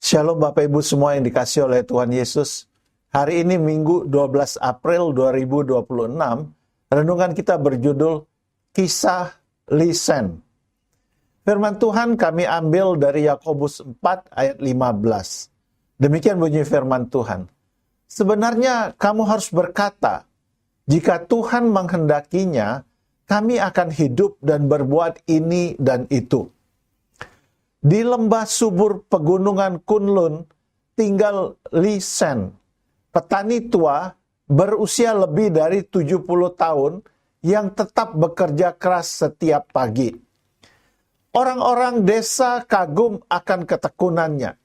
Shalom Bapak Ibu semua yang dikasihi oleh Tuhan Yesus. Hari ini Minggu 12 April 2026, renungan kita berjudul Kisah Lisan. Firman Tuhan kami ambil dari Yakobus 4 ayat 15. Demikian bunyi firman Tuhan. Sebenarnya kamu harus berkata, jika Tuhan menghendakinya, kami akan hidup dan berbuat ini dan itu. Di lembah subur pegunungan Kunlun tinggal Li Sen, petani tua berusia lebih dari 70 tahun yang tetap bekerja keras setiap pagi. Orang-orang desa kagum akan ketekunannya.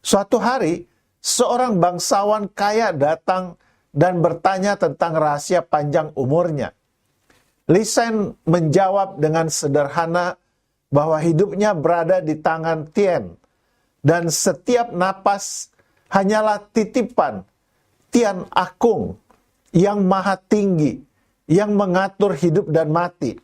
Suatu hari, seorang bangsawan kaya datang dan bertanya tentang rahasia panjang umurnya. Li Sen menjawab dengan sederhana bahwa hidupnya berada di tangan Tian, dan setiap napas hanyalah titipan Tian Akung yang maha tinggi, yang mengatur hidup dan mati.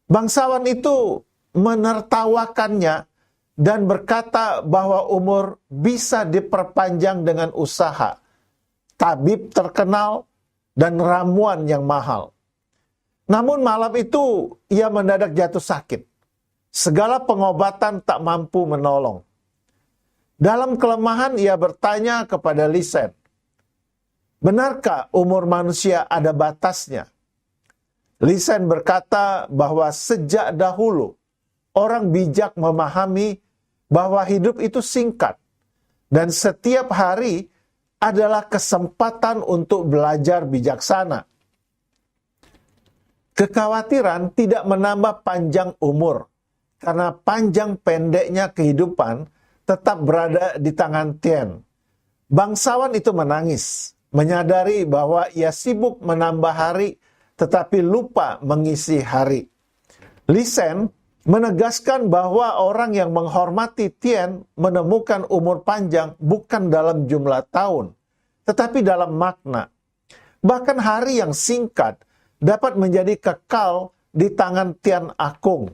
Bangsawan itu menertawakannya dan berkata bahwa umur bisa diperpanjang dengan usaha, tabib terkenal, dan ramuan yang mahal. Namun malam itu ia mendadak jatuh sakit. Segala pengobatan tak mampu menolong. Dalam kelemahan ia bertanya kepada Li Sen, benarkah umur manusia ada batasnya? Li Sen berkata bahwa sejak dahulu orang bijak memahami bahwa hidup itu singkat dan setiap hari adalah kesempatan untuk belajar bijaksana. Kekhawatiran tidak menambah panjang umur, karena panjang pendeknya kehidupan tetap berada di tangan Tian. Bangsawan itu menangis, menyadari bahwa ia sibuk menambah hari, tetapi lupa mengisi hari. Li Sen menegaskan bahwa orang yang menghormati Tian menemukan umur panjang bukan dalam jumlah tahun, tetapi dalam makna. Bahkan hari yang singkat dapat menjadi kekal di tangan Tian Akung.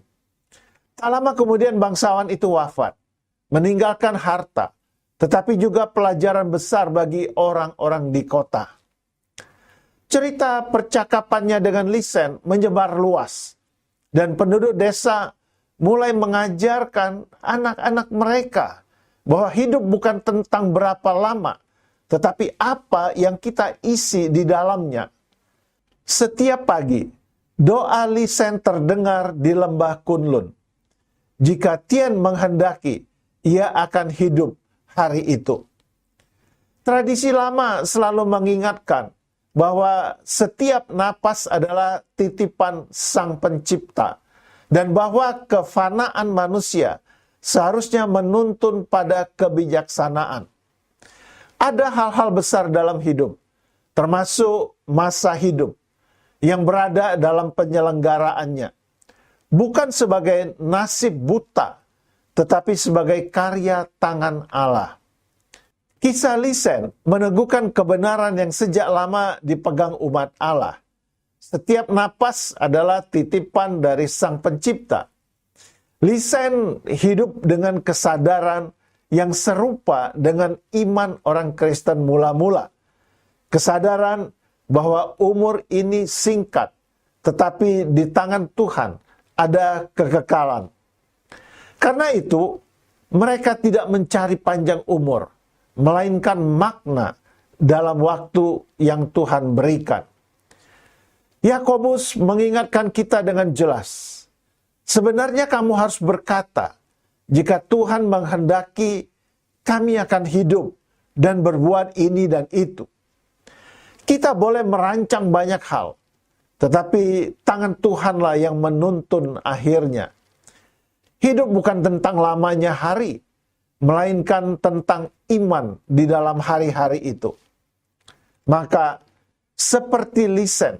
Tak lama kemudian bangsawan itu wafat, meninggalkan harta, tetapi juga pelajaran besar bagi orang-orang di kota. Cerita percakapannya dengan Li Sen menyebar luas, dan penduduk desa mulai mengajarkan anak-anak mereka bahwa hidup bukan tentang berapa lama, tetapi apa yang kita isi di dalamnya. Setiap pagi, doa Li Sen terdengar di lembah Kunlun. Jika Tian menghendaki, ia akan hidup hari itu. Tradisi lama selalu mengingatkan bahwa setiap napas adalah titipan Sang Pencipta, dan bahwa kefanaan manusia seharusnya menuntun pada kebijaksanaan. Ada hal-hal besar dalam hidup, termasuk masa hidup, yang berada dalam penyelenggaraannya. Bukan sebagai nasib buta, tetapi sebagai karya tangan Allah. Kisah Li Sen meneguhkan kebenaran yang sejak lama dipegang umat Allah. Setiap napas adalah titipan dari Sang Pencipta. Li Sen hidup dengan kesadaran yang serupa dengan iman orang Kristen mula-mula. Kesadaran bahwa umur ini singkat, tetapi di tangan Tuhan ada kekekalan. Karena itu, mereka tidak mencari panjang umur, melainkan makna dalam waktu yang Tuhan berikan. Yakobus mengingatkan kita dengan jelas, sebenarnya kamu harus berkata, jika Tuhan menghendaki, kami akan hidup dan berbuat ini dan itu. Kita boleh merancang banyak hal, tetapi tangan Tuhanlah yang menuntun akhirnya. Hidup bukan tentang lamanya hari, melainkan tentang iman di dalam hari-hari itu. Maka, seperti Li Sen,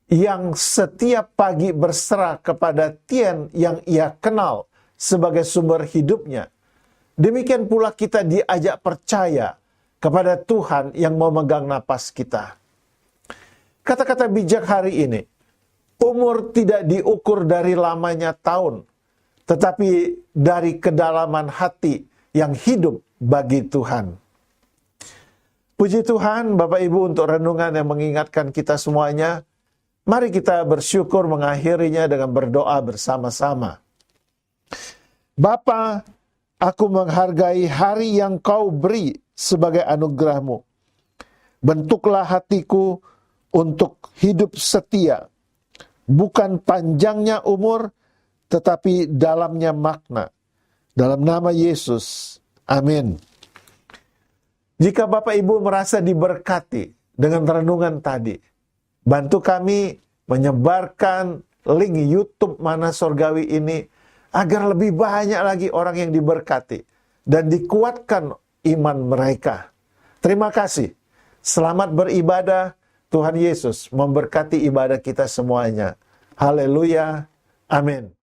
yang setiap pagi berserah kepada Tian yang ia kenal sebagai sumber hidupnya, demikian pula kita diajak percaya kepada Tuhan yang memegang napas kita. Kata-kata bijak hari ini, umur tidak diukur dari lamanya tahun, tetapi dari kedalaman hati yang hidup bagi Tuhan. Puji Tuhan, Bapak Ibu, untuk renungan yang mengingatkan kita semuanya. Mari kita bersyukur mengakhirinya dengan berdoa bersama-sama. Bapa, aku menghargai hari yang Kau beri sebagai anugerah-Mu. Bentuklah hatiku untuk hidup setia, bukan panjangnya umur, tetapi dalamnya makna. Dalam nama Yesus, amin. Jika Bapak Ibu merasa diberkati dengan renungan tadi, bantu kami menyebarkan link YouTube Mana Surgawi ini agar lebih banyak lagi orang yang diberkati dan dikuatkan iman mereka. Terima kasih. Selamat beribadah. Tuhan Yesus memberkati ibadah kita semuanya. Haleluya. Amin.